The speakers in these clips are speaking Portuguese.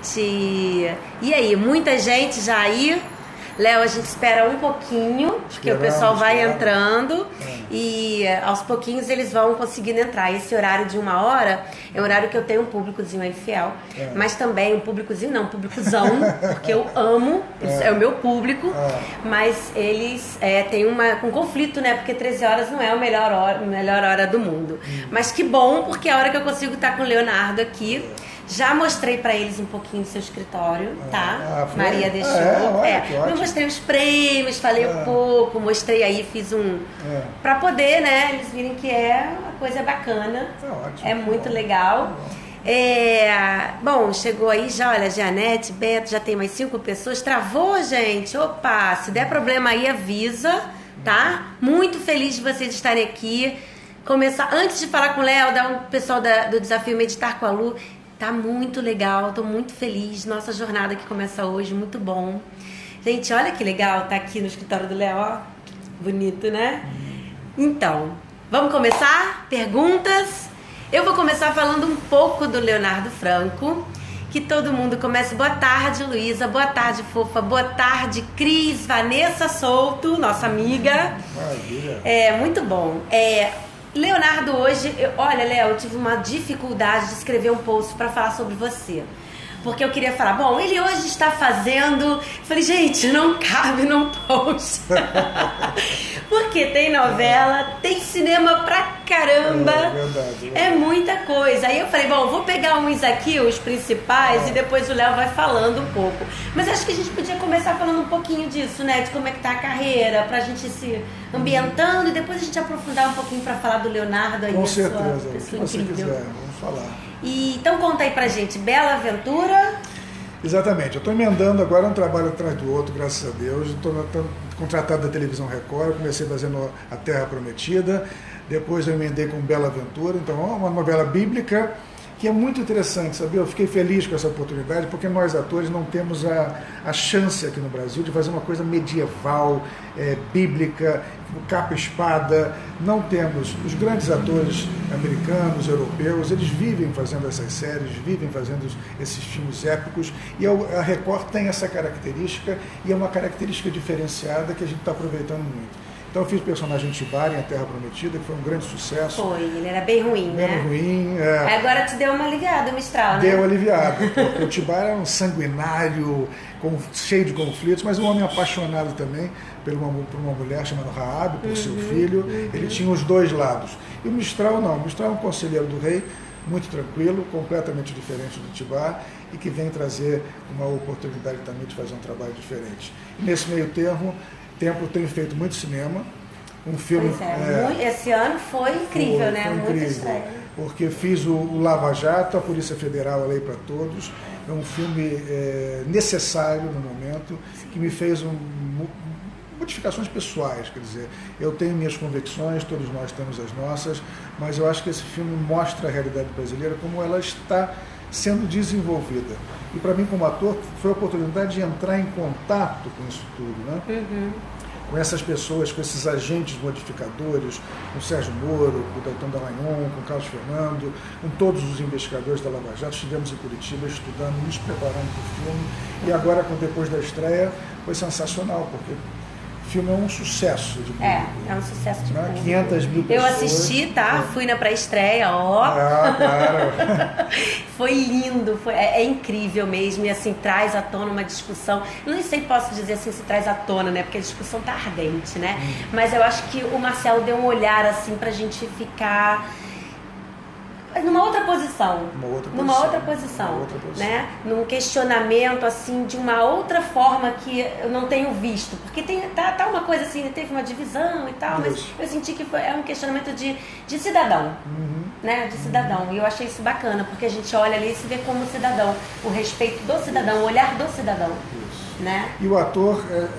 gente! E aí, muita gente já aí? Léo, a gente espera um pouquinho, porque o pessoal vai entrando e aos pouquinhos eles vão conseguindo entrar. Esse horário de 1 hora é um horário que eu tenho um públicozinho aí fiel, mas também um públicozinho não, um públicozão, porque eu amo, é o meu público, mas eles têm um conflito, né? Porque 13 horas não é a melhor hora do mundo. Mas que bom, porque é a hora que eu consigo estar com o Leonardo aqui. Já mostrei pra eles um pouquinho do seu escritório, tá? Maria deixou. Eu mostrei os prêmios, falei um pouco, mostrei aí, fiz pra poder, né? Eles virem que a coisa é bacana. É muito legal. Bom, chegou aí já, olha, Janete, Beto, já tem mais 5 pessoas. Travou, gente? Opa, se der problema aí, avisa, tá? Muito feliz de vocês estarem aqui. Antes de falar com o Léo, dar um pessoal do Desafio Meditar com a Lu. Tá muito legal, tô muito feliz. Nossa jornada que começa hoje, muito bom. Gente, olha que legal tá aqui no escritório do Léo, ó. Bonito, né? Então, vamos começar? Perguntas? Eu vou começar falando um pouco do Leonardo Franco. Que todo mundo comece. Boa tarde, Luísa. Boa tarde, fofa. Boa tarde, Cris. Vanessa Souto, nossa amiga. Maravilha. Muito bom. Leonardo, hoje, olha, Léo, eu tive uma dificuldade de escrever um post para falar sobre você. Porque eu queria falar, bom, ele hoje está fazendo... Falei, gente, não cabe num post. Porque tem novela, tem cinema pra caramba. Verdade. É muita coisa. Aí eu falei, bom, vou pegar uns aqui, os principais, e depois o Léo vai falando um pouco. Mas acho que a gente podia começar falando um pouquinho disso, né? De como é que tá a carreira, pra gente se ambientando, e depois a gente aprofundar um pouquinho pra falar do Leonardo aí. Com certeza, o que você quiser, vamos falar. Então conta aí pra gente, Bela Aventura. Exatamente, eu estou emendando agora um trabalho atrás do outro, graças a Deus. Estou contratado da Televisão Record, eu comecei fazendo A Terra Prometida, depois eu emendei com Bela Aventura, então é uma novela bíblica que é muito interessante, sabe? Eu fiquei feliz com essa oportunidade, porque nós atores não temos a chance aqui no Brasil de fazer uma coisa medieval, bíblica, capa e espada. Não temos. Os grandes atores americanos, europeus, eles vivem fazendo essas séries, vivem fazendo esses filmes épicos, e a Record tem essa característica, e é uma característica diferenciada que a gente está aproveitando muito. Então eu fiz o personagem Tibário em A Terra Prometida, que foi um grande sucesso. Foi, ele era bem ruim, né? Bem ruim. Agora te deu uma aliviada, o Mistral, né? Deu aliviada, porque o Tibário era um sanguinário, cheio de conflitos, mas um homem apaixonado também por uma mulher chamada Raabe, por seu filho. Ele tinha os dois lados. E o Mistral não, o Mistral é um conselheiro do rei, muito tranquilo, completamente diferente do Tibário, e que vem trazer uma oportunidade também de fazer um trabalho diferente. E nesse meio tempo eu tenho feito muito cinema. Um filme. Esse ano foi incrível, né? Foi incrível, porque fiz o Lava Jato, a Polícia Federal, a Lei para Todos. É um filme necessário no momento, que me fez modificações pessoais, quer dizer, eu tenho minhas convicções, todos nós temos as nossas, mas eu acho que esse filme mostra a realidade brasileira como ela está sendo desenvolvida. E para mim, como ator, foi a oportunidade de entrar em contato com isso tudo, né? Com essas pessoas, com esses agentes modificadores, com o Sérgio Moro, com o Deltan Dallagnol, com o Carlos Fernando, com todos os investigadores da Lava Jato. Estivemos em Curitiba estudando, nos preparando para o filme, e agora, depois da estreia, foi sensacional, porque o filme é um sucesso de público. É um sucesso de público. 500 mil pessoas. Eu assisti, tá? Fui na pré-estreia, ó. Claro. Foi lindo, é incrível mesmo, e assim, traz à tona uma discussão. Eu não sei, posso dizer assim, se traz à tona, né? Porque a discussão tá ardente, né? Mas eu acho que o Marcelo deu um olhar, assim, pra gente ficar numa outra posição, né? Num questionamento, assim, de uma outra forma que eu não tenho visto, porque tá uma coisa assim, teve uma divisão e tal, mas eu senti que é um questionamento de cidadão, né? De cidadão, e eu achei isso bacana, porque a gente olha ali e se vê como cidadão, o respeito do cidadão, o olhar do cidadão, né? E o ator, eu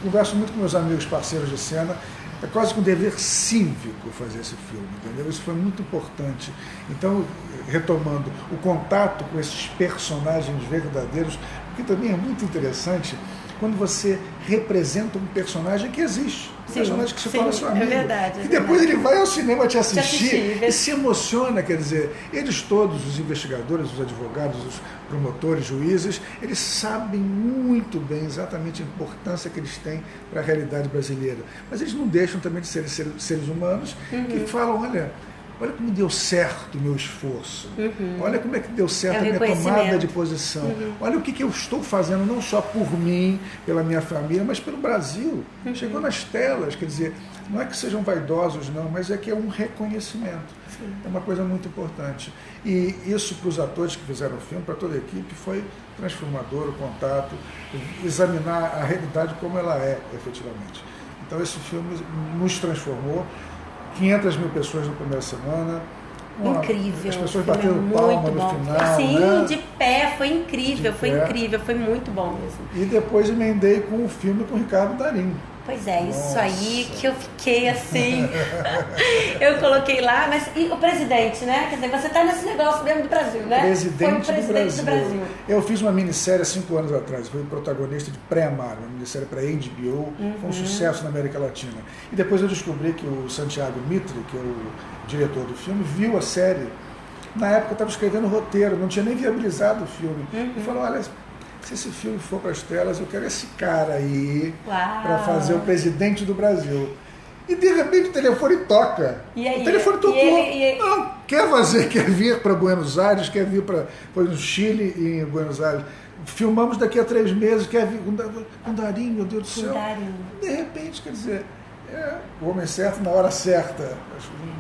converso muito com meus amigos parceiros de cena, é quase que um dever cívico fazer esse filme, entendeu? Isso foi muito importante. Então, retomando o contato com esses personagens verdadeiros, porque também é muito interessante quando você representa um personagem que existe. Um personagem que se torna seu amigo. É verdade. E depois ele vai ao cinema te assistir e se emociona, quer dizer, eles todos, os investigadores, os advogados, os promotores, juízes, eles sabem muito bem exatamente a importância que eles têm para a realidade brasileira. Mas eles não deixam também de ser seres humanos que falam, olha como deu certo o meu esforço. Olha como é que deu certo a minha tomada de posição. Olha o que eu estou fazendo, não só por mim, pela minha família, mas pelo Brasil. Chegou nas telas, quer dizer, não é que sejam vaidosos, não, mas é que é um reconhecimento. É uma coisa muito importante. E isso para os atores que fizeram o filme, para toda a equipe, foi transformador, o contato, examinar a realidade como ela é, efetivamente. Então esse filme nos transformou. 500 mil pessoas na primeira semana. Incrível. As pessoas batendo palma no final. Sim, né? De pé, foi incrível, foi muito bom mesmo. E depois emendei com o filme com o Ricardo Darín. Pois é, isso aí que eu fiquei assim. Eu coloquei lá, mas e o presidente, né? Quer dizer, você está nesse negócio mesmo do Brasil, né? Presidente do Brasil. Eu fiz uma minissérie há 5 anos atrás, fui protagonista de Pré-Amar, uma minissérie para HBO, foi um sucesso na América Latina. E depois eu descobri que o Santiago Mitre, que é o diretor do filme, viu a série. Na época eu estava escrevendo o roteiro, não tinha nem viabilizado o filme. E falou, olha, se esse filme for para as telas, eu quero esse cara aí para fazer o presidente do Brasil. E de repente o telefone toca. E aí, o telefone tocou. ele... Não, quer vir para Buenos Aires, quer vir foi no Chile e em Buenos Aires. Filmamos daqui a 3 meses, quer vir com Darín, meu Deus do céu. De repente, quer dizer, o homem certo na hora certa.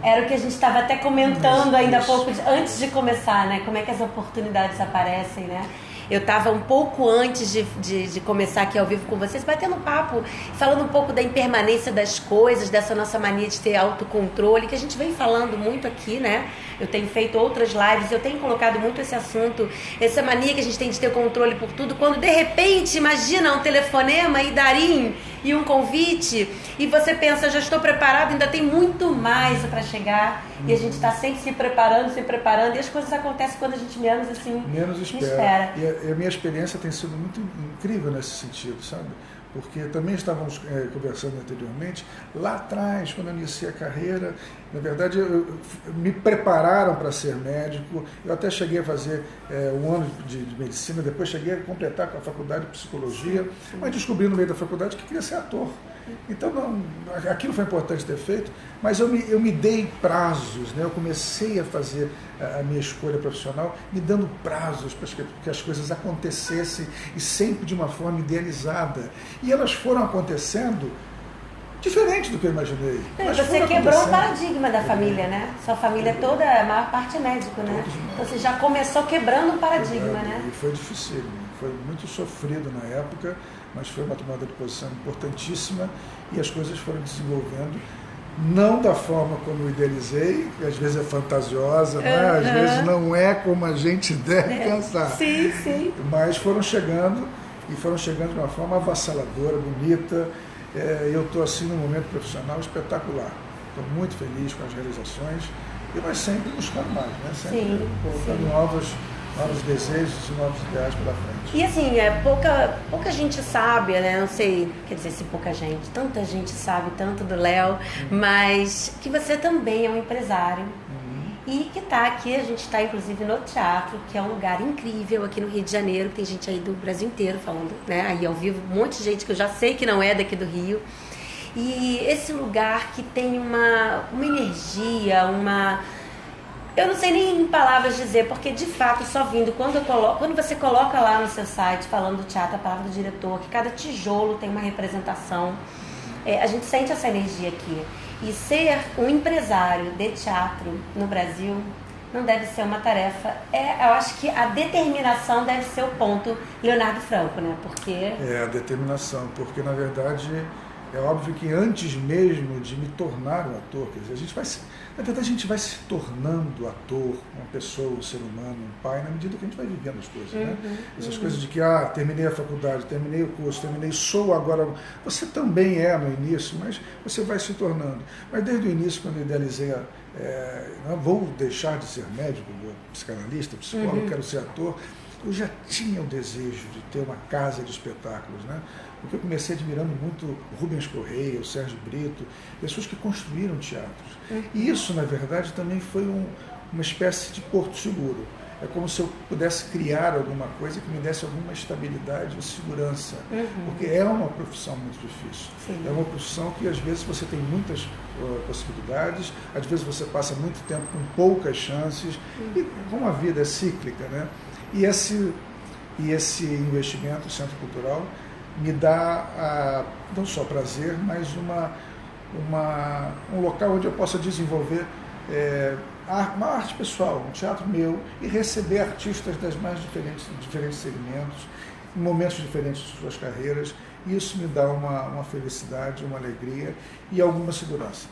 Era o que a gente estava até comentando ainda há pouco, antes de começar, né? Como é que as oportunidades aparecem, né? Eu estava um pouco antes de começar aqui ao vivo com vocês, batendo papo, falando um pouco da impermanência das coisas, dessa nossa mania de ter autocontrole, que a gente vem falando muito aqui, né? Eu tenho feito outras lives, eu tenho colocado muito esse assunto, essa mania que a gente tem de ter controle por tudo, quando de repente, imagina um telefonema e Darín e um convite, e você pensa, já estou preparado, ainda tem muito mais para chegar, e a gente está sempre se preparando, e as coisas acontecem quando a gente menos espera. E a minha experiência tem sido muito incrível nesse sentido, sabe? Porque também estávamos conversando anteriormente, lá atrás, quando eu iniciei a carreira, na verdade, me prepararam para ser médico, eu até cheguei a fazer 1 ano de medicina, depois cheguei a completar com a faculdade de psicologia, mas descobri no meio da faculdade que queria ser ator. Então, aquilo foi importante ter feito, mas eu me dei prazos, né? Eu comecei a fazer a minha escolha profissional me dando prazos para que as coisas acontecessem e sempre de uma forma idealizada. E elas foram acontecendo diferente do que eu imaginei. Você quebrou o paradigma da família, né? Sua família toda, a maior parte é médico, né? Então você já começou quebrando um paradigma, né? E foi difícil, foi muito sofrido na época, mas foi uma tomada de posição importantíssima e as coisas foram desenvolvendo, não da forma como eu idealizei, que às vezes é fantasiosa, né? Às vezes não é como a gente deve pensar. Sim. Mas foram chegando de uma forma avassaladora, bonita. Eu estou assim num momento profissional espetacular. Estou muito feliz com as realizações, mas sempre buscando mais, né? Sempre colocando novos desejos e novos ideais pela frente. E assim, pouca gente sabe, né? Não sei, quer dizer, se pouca gente, tanta gente sabe tanto do Léo, mas que você também é um empresário. E que está aqui, a gente está inclusive no teatro, que é um lugar incrível aqui no Rio de Janeiro, tem gente aí do Brasil inteiro falando, né? Aí ao vivo, um monte de gente que eu já sei que não é daqui do Rio. E esse lugar que tem uma energia, eu não sei nem em palavras dizer, porque de fato, só vindo, quando você coloca lá no seu site, falando do teatro, a palavra do diretor, que cada tijolo tem uma representação, a gente sente essa energia aqui. E ser um empresário de teatro no Brasil não deve ser uma tarefa. Eu acho que a determinação deve ser o ponto Leonardo Franco, né? Porque... a determinação, porque na verdade é óbvio que antes mesmo de me tornar um ator, quer dizer, a gente vai se tornando ator, uma pessoa, um ser humano, um pai, na medida que a gente vai vivendo as coisas, né? Essas coisas de que, terminei a faculdade, terminei o curso, sou agora... Você também no início, mas você vai se tornando. Mas desde o início, quando eu idealizei, não vou deixar de ser médico, psicanalista, psicólogo, quero ser ator, eu já tinha o desejo de ter uma casa de espetáculos, né? Porque eu comecei admirando muito o Rubens Correia, o Sérgio Brito, pessoas que construíram teatros. E isso, na verdade, também foi uma espécie de porto seguro. É como se eu pudesse criar alguma coisa que me desse alguma estabilidade e segurança. Porque é uma profissão muito difícil. Sim. É uma profissão que, às vezes, você tem muitas possibilidades, às vezes você passa muito tempo com poucas chances, e como a vida é cíclica, né? E esse investimento, o Centro Cultural, me dá não só prazer, mas um local onde eu possa desenvolver uma arte pessoal, um teatro meu, e receber artistas das mais diferentes segmentos, em momentos diferentes de suas carreiras. Isso me dá uma felicidade, uma alegria e alguma segurança.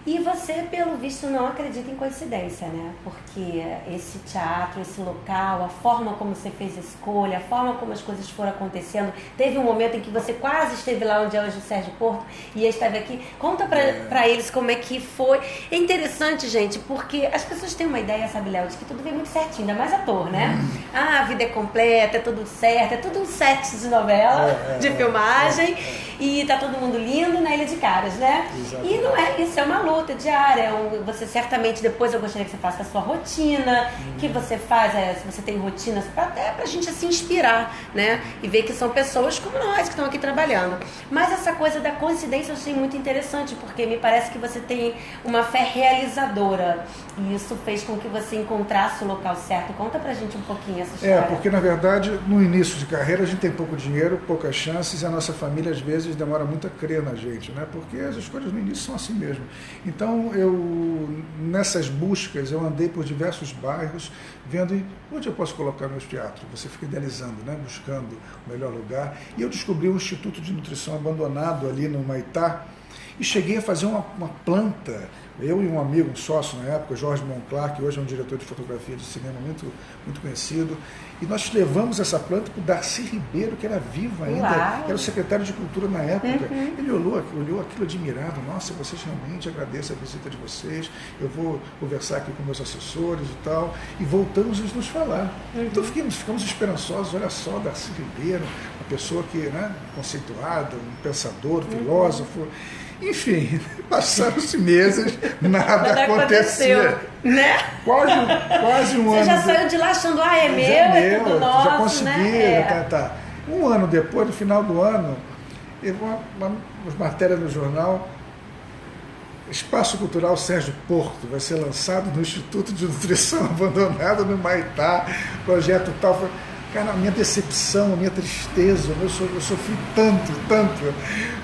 E você, pelo visto, não acredita em coincidência, né? Porque esse teatro, esse local, a forma como você fez a escolha, a forma como as coisas foram acontecendo. Teve um momento em que você quase esteve lá onde é hoje o Sérgio Porto e esteve aqui. Conta pra eles como é que foi. É interessante, gente, porque as pessoas têm uma ideia, sabe, Léo, de que tudo vem muito certinho, ainda mais ator, né? A vida é completa, é tudo certo, é tudo um set de novela, de filmagem, e tá todo mundo lindo na Ilha de Caras, né? Exatamente. E não é isso, é uma luta diária. Você certamente, depois eu gostaria que você faça a sua rotina, que você faz, se você tem rotinas, até pra gente se inspirar, né? E ver que são pessoas como nós que estão aqui trabalhando. Mas essa coisa da coincidência eu achei muito interessante, porque me parece que você tem uma fé realizadora, e isso fez com que você encontrasse o local certo. Conta pra gente um pouquinho essa história. Porque na verdade, no início de carreira, a gente tem pouco dinheiro, poucas chances, e a nossa família às vezes demora muito a crer na gente, né? Porque as escolhas no início são assim mesmo. Então, nessas buscas, eu andei por diversos bairros, vendo onde eu posso colocar meus teatros. Você fica idealizando, né? Buscando o melhor lugar. E eu descobri um Instituto de Nutrição abandonado ali no Humaitá, e cheguei a fazer uma planta. Eu e um amigo, um sócio na época, Jorge Monclar, que hoje é um diretor de fotografia de cinema muito, muito conhecido, e nós levamos essa planta para o Darcy Ribeiro, que era vivo ainda, que era o secretário de Cultura na época. Ele olhou aquilo admirado. Nossa, vocês realmente, agradeço a visita de vocês, eu vou conversar aqui com meus assessores e tal, e voltamos a nos falar. Então ficamos esperançosos. Olha só, Darcy Ribeiro, uma pessoa que, né, conceituada, um pensador, filósofo. Enfim, passaram-se meses, nada acontecia. Né? Quase um ano. Você já saiu de lá achando, é meu, é tudo nosso, já consegui, né? Tá. Um ano depois, no final do ano, uma matéria no jornal, Espaço Cultural Sérgio Porto vai ser lançado no Instituto de Nutrição abandonado no Humaitá, projeto tal. Cara, a minha decepção, a minha tristeza, eu sofri tanto,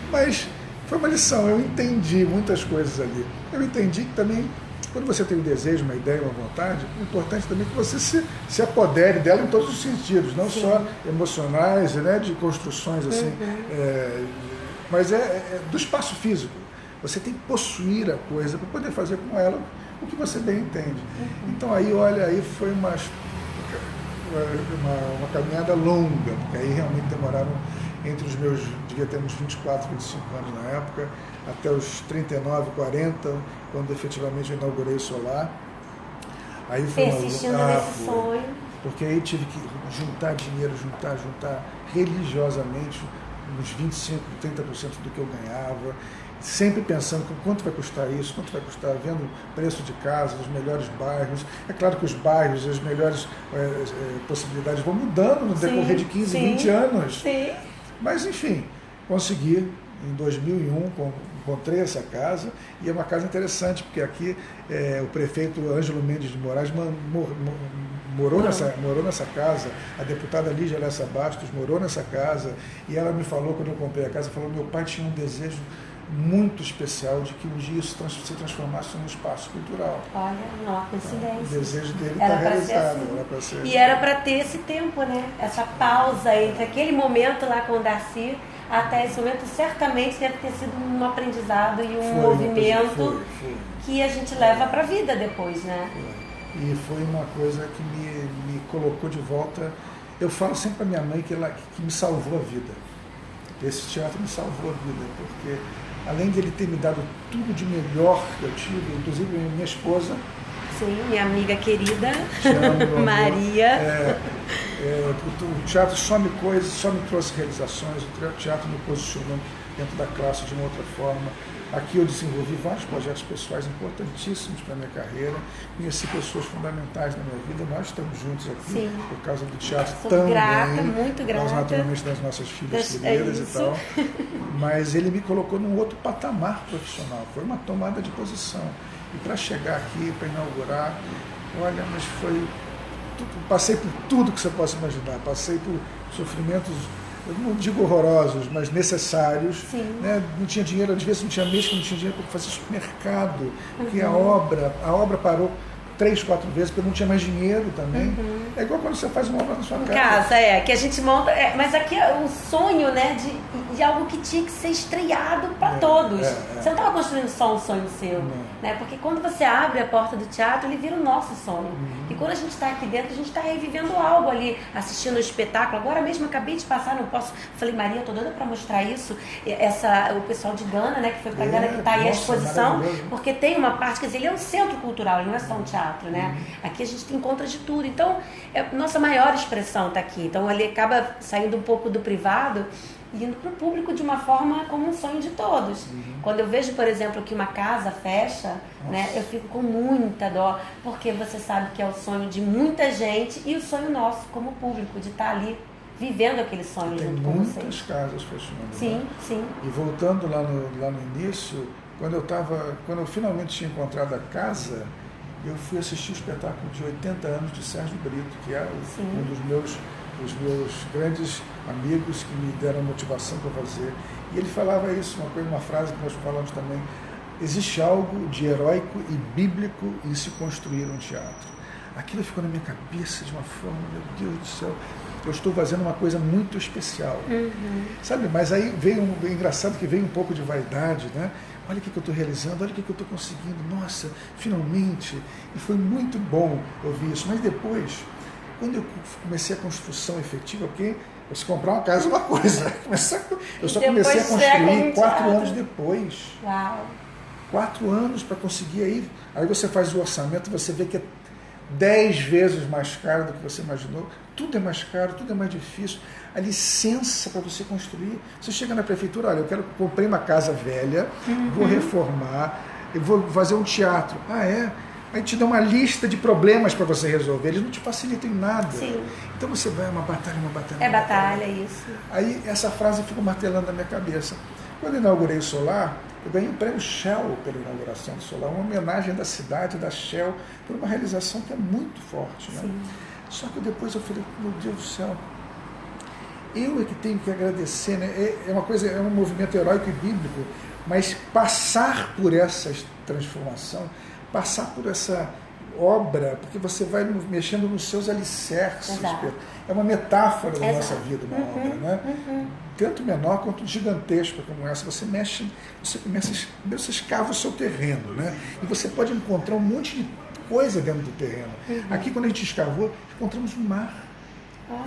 mas foi uma lição. Eu entendi muitas coisas ali. Eu entendi que também, quando você tem um desejo, uma ideia, uma vontade, é importante também que você se apodere dela em todos os sentidos, não só emocionais, né, de construções assim, mas do espaço físico. Você tem que possuir a coisa para poder fazer com ela o que você bem entende. Então aí foi uma caminhada longa, porque aí realmente demoraram entre os meus, devia ter uns 24, 25 anos na época, até os 39, 40, quando efetivamente eu inaugurei o Solar. Aí foi persistindo nesse sonho. Porque aí tive que juntar dinheiro, juntar religiosamente uns 25%, 30% do que eu ganhava, sempre pensando quanto vai custar isso, quanto vai custar, vendo o preço de casa, os melhores bairros. É claro que os bairros, as melhores possibilidades vão mudando no decorrer de 15, 20 anos. Sim. Mas, enfim, consegui. Em 2001, encontrei essa casa, e é uma casa interessante, porque aqui o prefeito Ângelo Mendes de Moraes morou nessa casa, a deputada Lígia Lessa Bastos morou nessa casa, e ela me falou, quando eu comprei a casa, falou: meu pai tinha um desejo muito especial de que um dia isso se transformasse num espaço cultural. Olha, não há coincidência. O desejo dele está realizado. Assim. E era para ter esse tempo, né? Essa pausa entre aquele momento lá com o Darcy até esse momento, certamente deve ter sido um aprendizado e um movimento que a gente leva para a vida depois, né? E foi uma coisa que me colocou de volta. Eu falo sempre para minha mãe que me salvou a vida. Esse teatro me salvou a vida, porque além de ele ter me dado tudo de melhor que eu tive, inclusive minha esposa. Sim, minha amiga querida, amo, Maria. O teatro só me trouxe realizações, o teatro me posicionou dentro da classe de uma outra forma. Aqui eu desenvolvi vários projetos pessoais importantíssimos para a minha carreira, conheci pessoas fundamentais na minha vida, nós estamos juntos aqui. Sim. Por causa do teatro também. Grata, muito grata. Por causa naturalmente das nossas filhas queridas e tal. Mas ele me colocou num outro patamar profissional, foi uma tomada de posição. E para chegar aqui, para inaugurar, olha, mas foi... Passei por tudo que você possa imaginar, passei por sofrimentos, eu não digo horrorosos, mas necessários. Né? Não tinha dinheiro, às vezes não tinha mês que não tinha dinheiro para fazer supermercado, porque a obra parou 3, 4 vezes, porque não tinha mais dinheiro também. É igual quando você faz uma obra na sua casa. Que a gente monta. Mas aqui é o sonho, né, de algo que tinha que ser estreado para todos. Você não estava construindo só um sonho seu. Né? Porque quando você abre a porta do teatro, ele vira o nosso sonho. E quando a gente está aqui dentro, a gente está revivendo algo ali, assistindo o espetáculo. Agora mesmo acabei de passar, não posso. Falei, Maria, tô doida para mostrar isso. O pessoal de Gana, né, que foi para Gana, que está aí à exposição, porque tem uma parte, quer dizer, ele é um centro cultural, ele não é só um teatro. Né? Aqui a gente encontra de tudo. Então, nossa maior expressão está aqui. Então, ele acaba saindo um pouco do privado e indo para o público de uma forma como um sonho de todos. Quando eu vejo, por exemplo, que uma casa fecha, né, eu fico com muita dó, porque você sabe que é o sonho de muita gente e o sonho nosso como público, de estar ali vivendo aquele sonho junto com vocês. Tem muitas casas fechando. Sim, né? sim. E voltando lá no início, quando eu finalmente tinha encontrado a casa, eu fui assistir o espetáculo de 80 anos de Sérgio Brito, que é um dos meus grandes amigos que me deram motivação para fazer. E ele falava isso, uma frase que nós falamos também: existe algo de heróico e bíblico em se construir um teatro. Aquilo ficou na minha cabeça de uma forma, meu Deus do céu, eu estou fazendo uma coisa muito especial. Sabe, mas aí é engraçado que veio um pouco de vaidade, né? Olha o que eu estou realizando, olha o que eu estou conseguindo, nossa, finalmente. E foi muito bom ouvir isso. Mas depois, quando eu comecei a construção efetiva, porque você comprar uma casa é uma coisa, eu só comecei a construir 4 anos depois. Uau! 4 anos para conseguir aí você faz o orçamento, você vê que é 10 vezes mais caro do que você imaginou, tudo é mais caro, tudo é mais difícil. A licença para você construir, você chega na prefeitura, olha, comprei uma casa velha, vou reformar, eu vou fazer um teatro. Aí te dá uma lista de problemas para você resolver, eles não te facilitam em nada. Sim. Então você vai, uma batalha. É batalha, isso. Aí essa frase ficou martelando na minha cabeça. Quando eu inaugurei o Solar, eu ganhei um prêmio Shell pela inauguração do Solar, uma homenagem da cidade, da Shell, por uma realização que é muito forte. Né? Só que depois eu falei, meu Deus do céu, eu é que tenho que agradecer, né? É um movimento heróico e bíblico, mas passar por essa transformação, passar por essa obra, porque você vai mexendo nos seus alicerces. Exato. É uma metáfora da nossa vida, uma obra, né? Tanto menor quanto gigantesca como essa. Você você escava o seu terreno, né? E você pode encontrar um monte de coisa dentro do terreno. Aqui, quando a gente escavou, encontramos um mar.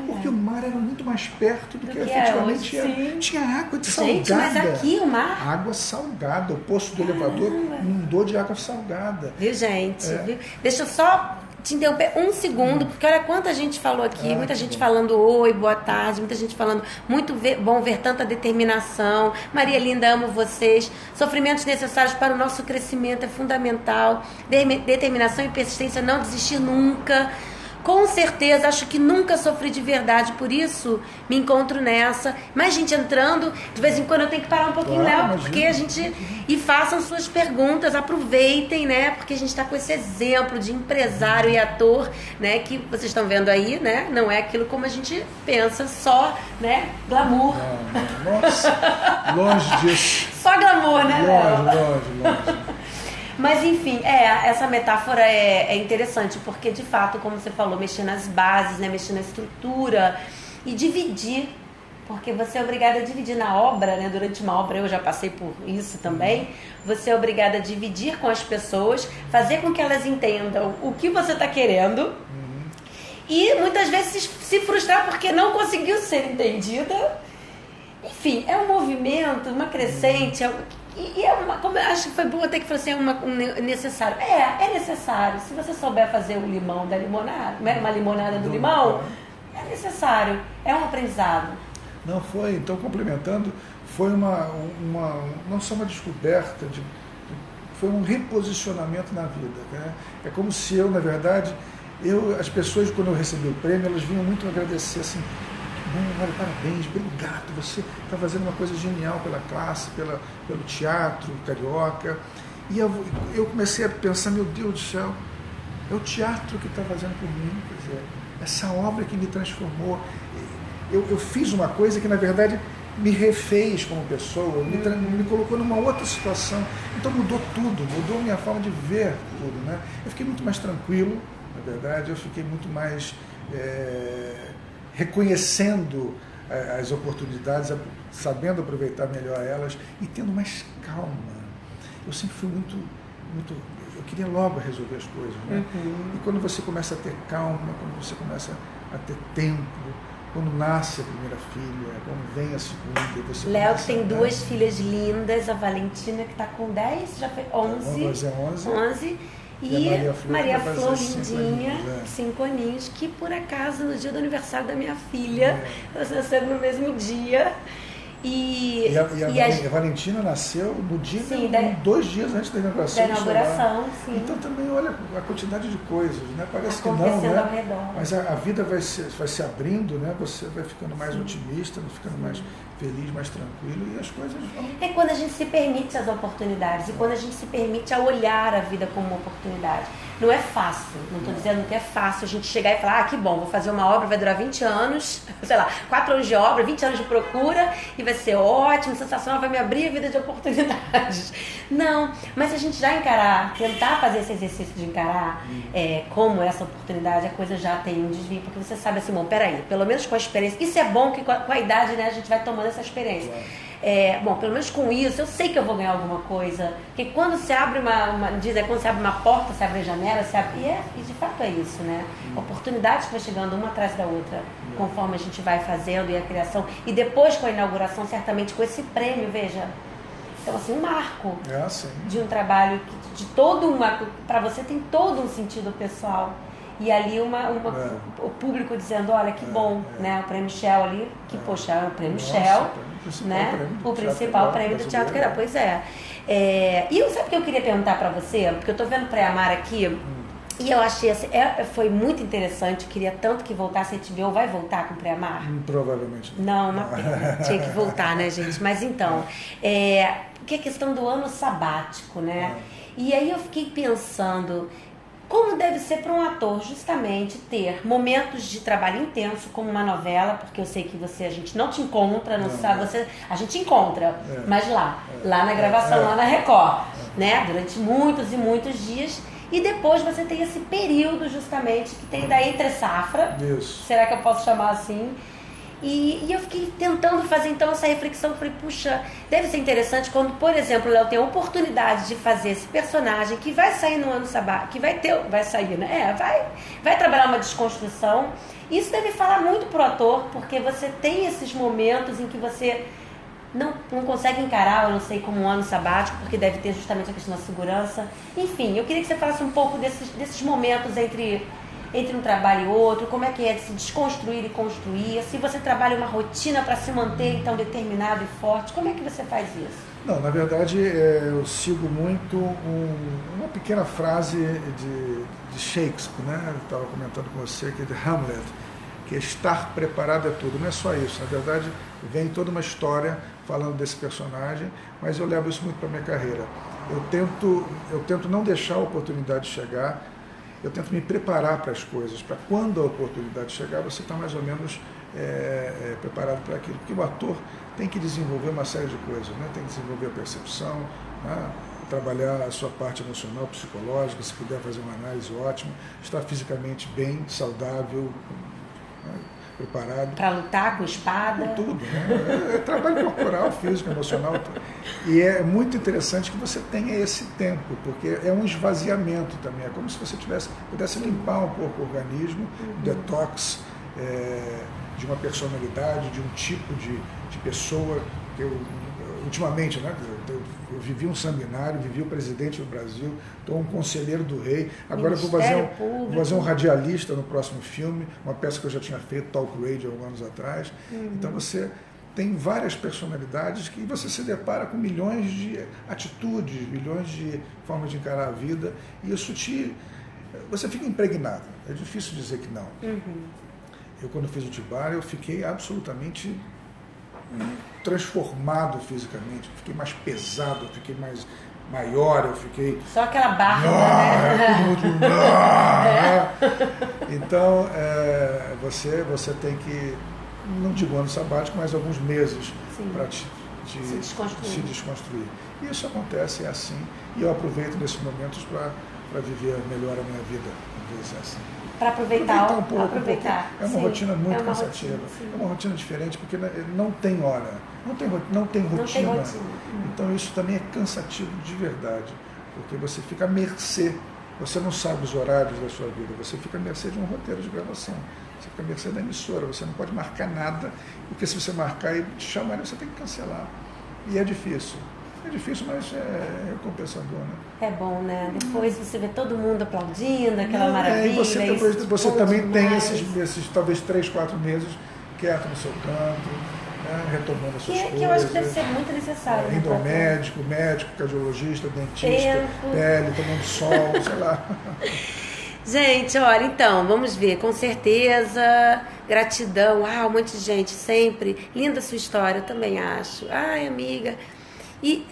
Porque o mar era muito mais perto do que efetivamente era. Tinha água de salgada. Gente, mas aqui o mar... Água salgada. O poço do elevador inundou de água salgada. Viu, gente? Viu? Deixa eu só te interromper um segundo, porque olha quanta gente falou aqui, muita gente falando oi, boa tarde, muita gente falando muito bom ver tanta determinação. Maria Linda, amo vocês. Sofrimentos necessários para o nosso crescimento é fundamental. Determinação e persistência, não desistir nunca. Com certeza, acho que nunca sofri de verdade, por isso me encontro nessa. Mais gente entrando, de vez em quando eu tenho que parar um pouquinho, Léo, porque a gente... E façam suas perguntas, aproveitem, né? Porque a gente está com esse exemplo de empresário e ator, né? Que vocês estão vendo aí, né? Não é aquilo como a gente pensa, só, né? Glamour. Nossa, longe disso. Só glamour, né, Léo? Longe. Mas enfim, essa metáfora é interessante, porque de fato, como você falou, mexer nas bases, né, mexer na estrutura e dividir, porque você é obrigada a dividir na obra, né, durante uma obra, eu já passei por isso também, você é obrigada a dividir com as pessoas, fazer com que elas entendam o que você está querendo e muitas vezes se frustrar porque não conseguiu ser entendida. Enfim, é um movimento, uma crescente, e como eu acho que foi boa até que fosse necessário. É necessário. Se você souber fazer o limão da limonada, uma limonada do limão, é necessário, é um aprendizado. Não foi, então complementando, foi não só uma descoberta, foi um reposicionamento na vida. Né? É como se eu, na verdade, as pessoas, quando eu recebi o prêmio, elas vinham muito agradecer, assim, bom, olha, parabéns, obrigado, você está fazendo uma coisa genial pela classe, pelo teatro carioca. E eu comecei a pensar, meu Deus do céu, é o teatro que está fazendo por mim, quer dizer, essa obra que me transformou. Eu fiz uma coisa que, na verdade, me refez como pessoa, me colocou numa outra situação. Então mudou tudo, mudou minha forma de ver tudo. Né? Eu fiquei muito mais tranquilo, na verdade, eu fiquei muito mais reconhecendo as oportunidades, sabendo aproveitar melhor elas e tendo mais calma. Eu sempre fui muito eu queria logo resolver as coisas. Né? E quando você começa a ter calma, quando você começa a ter tempo, quando nasce a primeira filha, quando vem a segunda, você Léo tem duas filhas lindas, a Valentina que está com 10, já foi 11. E a Maria Flor lindinha, 5 aninhos, que por acaso no dia do aniversário da minha filha, nós nascemos no mesmo dia. E a Valentina nasceu no dia, 2 dias antes da inauguração. Sim. Então também olha a quantidade de coisas, né? Parece que não, né? Ao redor. Mas a vida vai se abrindo, né? Você vai ficando mais otimista, vai ficando mais feliz, mais tranquilo e as coisas vão... É quando a gente se permite as oportunidades e quando a gente se permite a olhar a vida como uma oportunidade. Não é fácil, não estou dizendo que é fácil a gente chegar e falar, que bom, vou fazer uma obra, vai durar 20 anos, sei lá, 4 anos de obra, 20 anos de procura e vai ser ótimo, sensacional, vai me abrir a vida de oportunidades. Não, mas a gente já tentar fazer esse exercício de encarar como essa oportunidade, a coisa já tem um desvio, porque você sabe assim, bom, peraí, pelo menos com a experiência, isso é bom que com a idade, né, a gente vai tomando essa experiência. Bom, pelo menos com isso, eu sei que eu vou ganhar alguma coisa. Porque quando se abre quando se abre uma porta, se abre a janela, e de fato é isso, né? Oportunidades que vai chegando uma atrás da outra, conforme a gente vai fazendo e a criação. E depois com a inauguração, certamente com esse prêmio, veja. Então, assim, um marco de um trabalho para você tem todo um sentido pessoal. E ali o público dizendo, olha, que bom, né? O prêmio Shell ali, que poxa, é o prêmio Shell, né? O principal prêmio do Teatro Carioca. Pois é. E sabe o que eu queria perguntar para você? Porque eu tô vendo o Pré-Amar aqui, e eu achei assim, foi muito interessante, eu queria tanto que voltasse a HBO. Vai voltar com o Pré-Amar? Provavelmente. Não, uma pena. Tinha que voltar, né, gente? Mas então, que é a questão do ano sabático, né? E aí eu fiquei pensando... Como deve ser para um ator justamente ter momentos de trabalho intenso, como uma novela, porque eu sei que a gente não te encontra, não sabe, a gente encontra, mas lá na gravação, lá na Record, né? Durante muitos e muitos dias. E depois você tem esse período justamente que tem da entre safra. Isso. Será que eu posso chamar assim? E eu fiquei tentando fazer então essa reflexão, falei, puxa, deve ser interessante quando, por exemplo, o Léo tem a oportunidade de fazer esse personagem que vai sair no ano sabático, que vai sair, né? Vai trabalhar uma desconstrução. Isso deve falar muito pro ator, porque você tem esses momentos em que você não consegue encarar, eu não sei, como um ano sabático, porque deve ter justamente a questão da segurança. Enfim, eu queria que você falasse um pouco desses momentos entre um trabalho e outro, como é que é de se desconstruir e construir, se você trabalha uma rotina para se manter então determinado e forte, como é que você faz isso? Não, na verdade eu sigo muito uma pequena frase de Shakespeare, né? Eu estava comentando com você que é de Hamlet, que é estar preparado é tudo. Não é só isso, na verdade vem toda uma história falando desse personagem, mas eu levo isso muito para a minha carreira. Eu tento não deixar a oportunidade chegar. Eu tento me preparar para as coisas, para quando a oportunidade chegar, você está mais ou menos preparado para aquilo. Porque o ator tem que desenvolver uma série de coisas, né? Tem que desenvolver a percepção, né? Trabalhar a sua parte emocional, psicológica, se puder fazer uma análise ótima, estar fisicamente bem, saudável, né? Preparado. Para lutar com espada? Com tudo, né? É trabalho corporal, físico, emocional. E é muito interessante que você tenha esse tempo, porque é um esvaziamento também. É como se você pudesse limpar um pouco o organismo, um detox de uma personalidade, de um tipo de pessoa. ultimamente, né? Eu vivi um sanguinário, vivi o presidente do Brasil, estou um conselheiro do rei, agora vou fazer um radialista no próximo filme, uma peça que eu já tinha feito, Talk Radio, há anos atrás. Então você tem várias personalidades que você se depara com milhões de atitudes, milhões de formas de encarar a vida, e isso você fica impregnado. É difícil dizer que não. Eu, quando fiz o Tibar, eu fiquei absolutamente transformado fisicamente, eu fiquei mais pesado, eu fiquei mais maior, eu fiquei... Só aquela barba, né? Então, você tem que, não digo ano sabático, mas alguns meses para se desconstruir. E isso acontece, é assim, e eu aproveito nesses momentos para viver melhor a minha vida, vamos dizer assim. Para aproveitar um pouco. É uma rotina muito cansativa. É uma rotina diferente, porque não tem hora, não tem rotina. Então isso também é cansativo de verdade, porque você fica à mercê, você não sabe os horários da sua vida, você fica à mercê de um roteiro de gravação, você fica à mercê da emissora, você não pode marcar nada, porque se você marcar e te chamarem, você tem que cancelar. E é difícil. É difícil, mas é recompensador, né? É bom, né? Depois você vê todo mundo aplaudindo, aquela maravilha. E você também tem esses talvez 3, 4 meses quieto no seu canto, né? Retomando as suas coisas. Que eu acho que deve ser muito necessário. Indo ao médico, cardiologista, dentista, pele, tomando sol, sei lá. Gente, olha, então, vamos ver, com certeza, gratidão, um monte de gente, sempre. Linda a sua história, eu também acho. Ai, amiga... E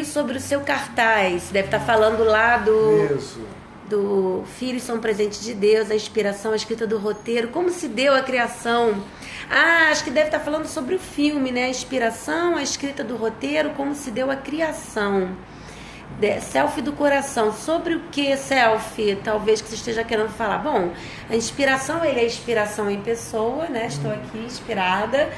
sobre o seu cartaz, deve estar falando lá do Filhos são presente de Deus, a inspiração, a escrita do roteiro, como se deu a criação. Acho que deve estar falando sobre o filme, né? A inspiração, a escrita do roteiro, como se deu a criação. Selfie do coração. Sobre o que, selfie? Talvez que você esteja querendo falar. Bom, a inspiração, ele é inspiração em pessoa, né? Estou aqui inspirada.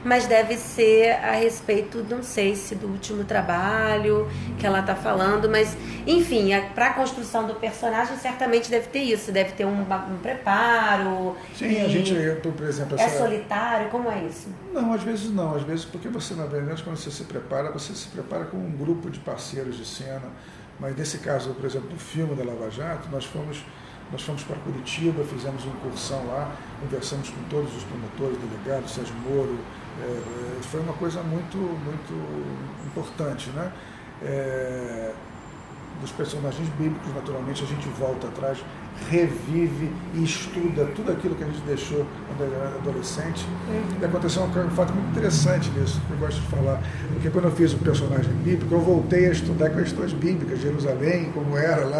Mas deve ser a respeito, não sei se do último trabalho que ela está falando, mas enfim, para a construção do personagem certamente deve ter isso, deve ter um preparo. Sim, a gente, por exemplo... É solitário? Como é isso? Não, às vezes porque você, na verdade, quando você se prepara com um grupo de parceiros de cena, mas nesse caso, por exemplo, do filme da Lava Jato, nós fomos para Curitiba, fizemos uma incursão lá, conversamos com todos os promotores, delegados, Sérgio Moro, foi uma coisa muito, muito importante, né? Dos personagens bíblicos, naturalmente, a gente volta atrás, revive e estuda tudo aquilo que a gente deixou quando era adolescente. E aconteceu um fato muito interessante nisso, que eu gosto de falar, porque quando eu fiz o personagem bíblico, eu voltei a estudar questões bíblicas, Jerusalém, como era lá,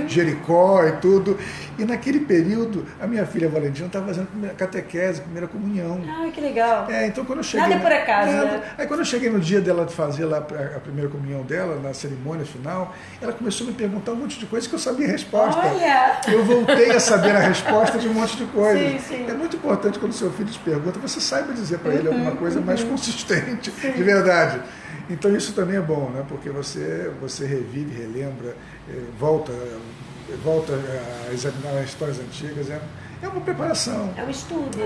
Jericó e tudo. E naquele período, a minha filha Valentina estava fazendo catequese, primeira comunhão. Ah, que legal. Então quando eu cheguei... Nada por acaso, né? Aí quando eu cheguei no dia dela fazer lá a primeira comunhão dela, na cerimônia final, ela começou a me perguntar um monte de coisas que eu sabia a resposta. Olha! Eu voltei a saber a resposta de um monte de coisas. Sim. É muito importante quando seu filho te pergunta, você saiba dizer para ele alguma coisa mais consistente, de verdade. Então isso também é bom, né? Porque você revive, relembra, volta a examinar as histórias antigas. É uma preparação. É um estudo,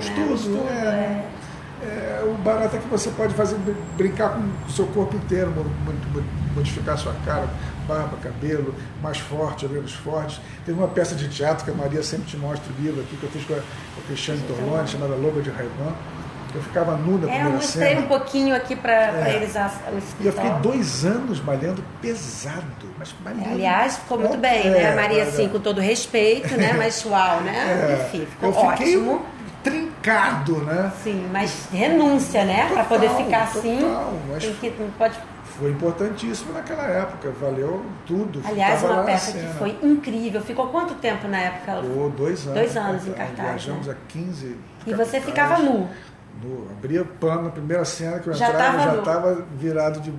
O barato é que você pode brincar com o seu corpo inteiro, modificar a sua cara, barba, cabelo, mais forte, menos forte. Teve uma peça de teatro que a Maria sempre te mostra o livro aqui, que eu fiz com a Cristiane Torlone, chamada Loba de Ray-Ban. Eu ficava nu na primeira cena. Eu mostrei um pouquinho aqui para eles o escritório. E eu fiquei 2 anos malhando pesado. Mas malhando. Aliás, ficou muito bem, né? A Maria, assim, com todo respeito, né? Mas uau, né? Enfim, ficou ótimo. Trincado, né? Sim, mas renúncia, né? Para poder ficar assim. Mas não pode... Foi importantíssimo naquela época, valeu tudo. Aliás, uma peça que foi incrível. Ficou quanto tempo na época? Ficou 2 anos. 2 anos em cartaz. Viajamos a 15. E capitais. Você ficava nu? Abria o pano na primeira cena que eu entrava, já estava virado de...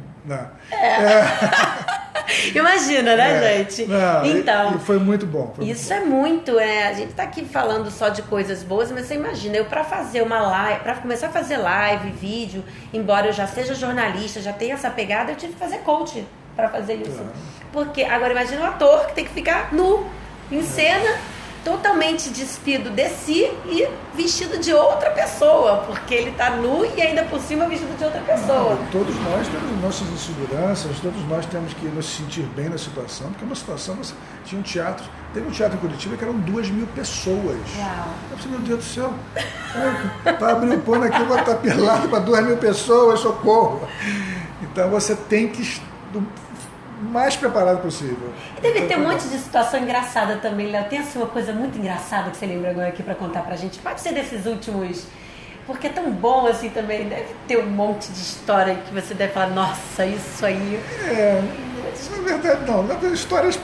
Imagina, né, gente? Não, então, e foi muito bom. É muito, a gente tá aqui falando só de coisas boas, mas você imagina, eu para fazer uma live, para começar a fazer live, vídeo, embora eu já seja jornalista, já tenha essa pegada, eu tive que fazer coach para fazer isso. Claro. Porque, agora imagina um ator que tem que ficar nu, em cena, totalmente despido de si e vestido de outra pessoa, porque ele está nu e ainda por cima vestido de outra pessoa. Não, todos nós temos nossas inseguranças, todos nós temos que nos sentir bem na situação, porque uma situação, você tinha um teatro, teve um teatro em Curitiba que eram 2.000 pessoas. Uau. Eu pensei, meu Deus do céu, para abrir um pano aqui, eu vou estar pelado para 2.000 pessoas, socorro. Então você tem que estar o mais preparado possível. E deve ter um monte de situação engraçada também, Léo. Tem assim uma coisa muito engraçada que você lembra agora aqui para contar pra gente? Pode ser desses últimos, porque é tão bom assim também. Deve ter um monte de história que você deve falar, nossa, isso aí. Na verdade não, histórias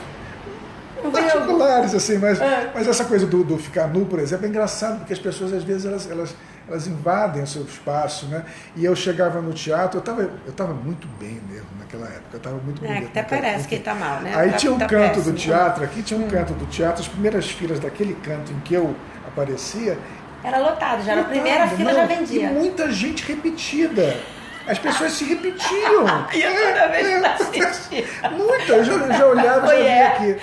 particulares, assim, mas essa coisa do ficar nu, por exemplo, é engraçado, porque as pessoas às vezes elas invadem o seu espaço, né? E eu chegava no teatro, eu tava muito bem mesmo naquela época, eu estava muito bonito. Até parece que ele tá mal, né? Aí tinha um canto péssimo. do teatro, aqui tinha um canto do teatro, as primeiras filas daquele canto em que eu aparecia... Era lotado, já na primeira fila já vendia. E muita gente repetida. As pessoas se repetiam. E eu toda vez assistia. Muita, eu já olhava e já via aqui.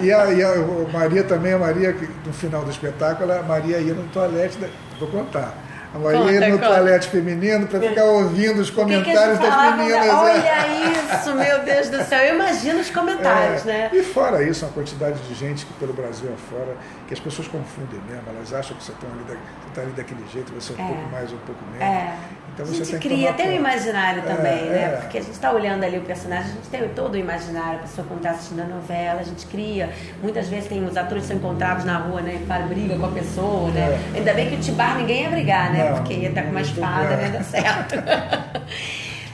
E a Maria também, que no final do espetáculo, a Maria ia no toalete, vou contar. A Maria ia no toalete feminino para ficar ouvindo os comentários das meninas. Olha isso, meu Deus do céu. Eu imagino os comentários, né? E fora isso, uma quantidade de gente que pelo Brasil afora, que as pessoas confundem mesmo. Elas acham que você está ali daquele jeito, você é um pouco mais ou um pouco menos. Então você a gente tem que cria, tomar tem o conta. imaginário também, né? Porque a gente está olhando ali o personagem, a gente tem todo o imaginário, a pessoa quando está assistindo a novela, a gente cria. Muitas vezes tem os atores que são encontrados na rua, né? E briga com a pessoa, né? Ainda bem que o Tibar ninguém ia brigar, né? Não, porque ia estar com uma espada, né? Dá certo.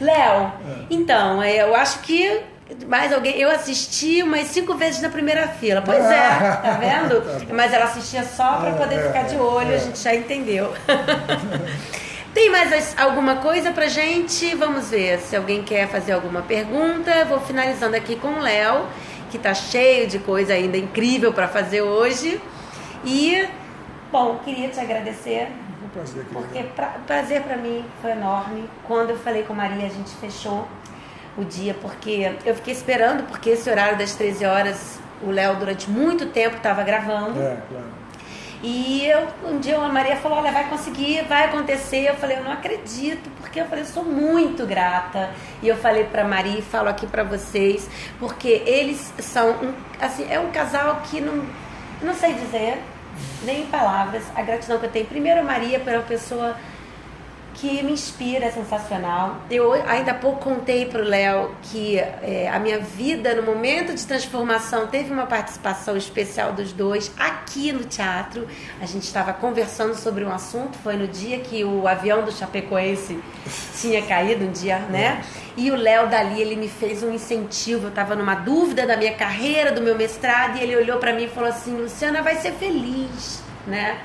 Léo, então, eu acho que mais alguém. Eu assisti umas 5 vezes na primeira fila. Pois é, tá vendo? Mas ela assistia só para poder ficar de olho, a gente já entendeu. Tem mais alguma coisa pra gente? Vamos ver se alguém quer fazer alguma pergunta. Vou finalizando aqui com o Léo, que tá cheio de coisa ainda incrível para fazer hoje. E, bom, queria te agradecer. Porque o prazer para mim foi enorme. Quando eu falei com a Maria, a gente fechou o dia, porque eu fiquei esperando, porque esse horário das 13 horas, o Léo durante muito tempo estava gravando. Claro. E um dia a Maria falou, olha, vai conseguir, vai acontecer. Eu falei, eu não acredito, porque eu falei, eu sou muito grata. E eu falei pra Maria e falo aqui pra vocês, porque eles são, assim, é um casal que não sei dizer, nem em palavras, a gratidão que eu tenho. Primeiro a Maria, pela pessoa que me inspira, é sensacional. Eu ainda há pouco contei para o Léo que a minha vida, no momento de transformação, teve uma participação especial dos dois aqui no teatro. A gente estava conversando sobre um assunto, foi no dia que o avião do Chapecoense tinha caído, um dia, né? E o Léo dali, ele me fez um incentivo. Eu estava numa dúvida da minha carreira, do meu mestrado, e ele olhou para mim e falou assim, Luciana, vai ser feliz, né?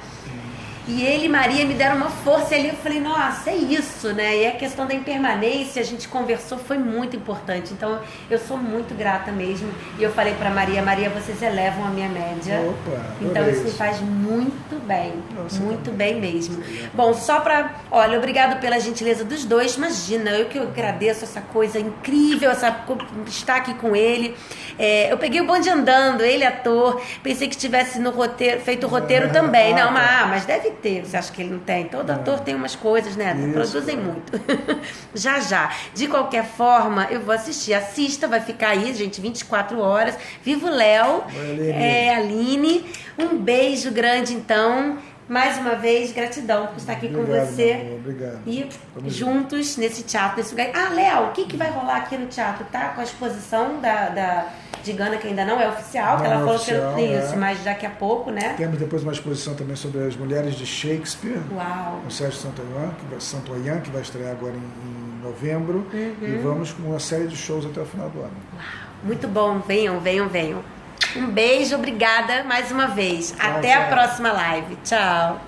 E ele e Maria me deram uma força ali, eu falei, nossa, é isso, né? E a questão da impermanência, a gente conversou, foi muito importante. Então, eu sou muito grata mesmo. E eu falei pra Maria, vocês elevam a minha média. Opa, então, isso me faz muito bem. Nossa, muito bem mesmo. Bom, só pra... Olha, obrigado pela gentileza dos dois. Imagina, eu que agradeço essa coisa incrível, estar aqui com ele. Eu peguei o bonde andando, ele ator. Pensei que tivesse no roteiro, feito o roteiro também. Não, mas deve ter, você acha que ele não tem? Todo ator tem umas coisas, né? Isso, produzem muito. já. De qualquer forma, eu vou assistir. Assista, vai ficar aí, gente, 24 horas. Viva o Léo, Aline. Um beijo grande, então. Mais uma vez, gratidão por estar aqui com você. Obrigado. E juntos nesse teatro, nesse lugar. Ah, Léo, o que vai rolar aqui no teatro? Tá com a exposição de Gana, que ainda não é oficial, que ela falou oficial, que isso, mas daqui a pouco, né? Temos depois uma exposição também sobre as mulheres de Shakespeare. Uau! Com Sérgio Santoyan, que vai estrear agora em novembro. E vamos com uma série de shows até o final do ano. Uau! Muito bom, venham. Um beijo, obrigada mais uma vez. Até a próxima live. Tchau!